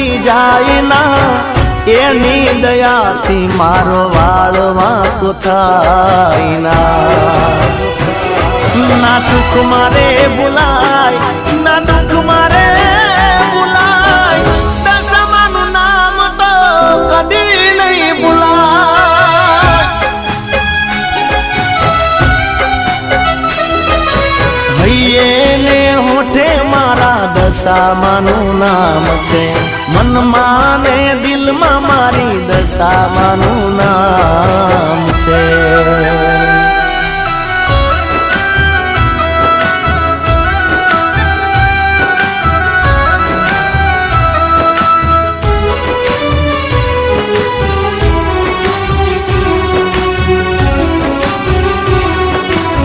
ભૂલી જાય ના એની દયાથી મારો વાળ વાંકો થાય ના સુખ મારે ભૂલાય ના દુઃખ મારે ભૂલાય દશામાનું નામ તો કદી નહીં ભૂલાય હૈયે ને હોઠે મારા દશામાનું નામ છે મનમાં ને દિલમાં મારી દશામાનું નામ છે।